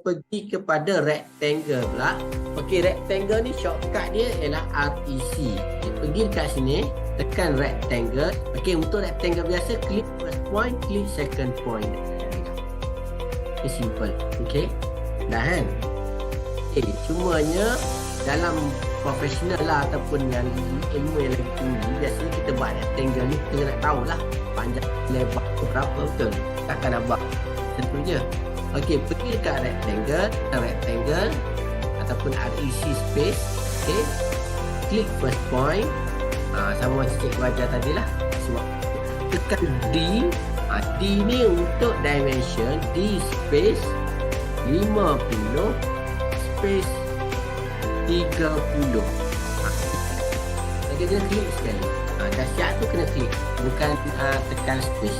pergi kepada rectangle pula. Okey, rectangle ni shortcut dia ialah REC. Okay, pergi dekat sini, tekan rectangle. Okey, untuk rectangle biasa, klik first point, klik second point. Ini simple. Okey, dah kan? Okay, cumanya dalam profesional lah ataupun yang ilmu yang lebih tinggi, biasanya kita buat rectangle ni kita nak tahulah panjang lebar berapa, betul? Takkan nak buat tentu je. Okey, pergi dekat rectangle ataupun REC space. Okey, klik first point, sama macam cikgu ajar tadi lah. Tekan D. D ni untuk dimension, D space 50 space 30. Kita kena klik sekali. Dah siap tu kena klik, bukan tekan space.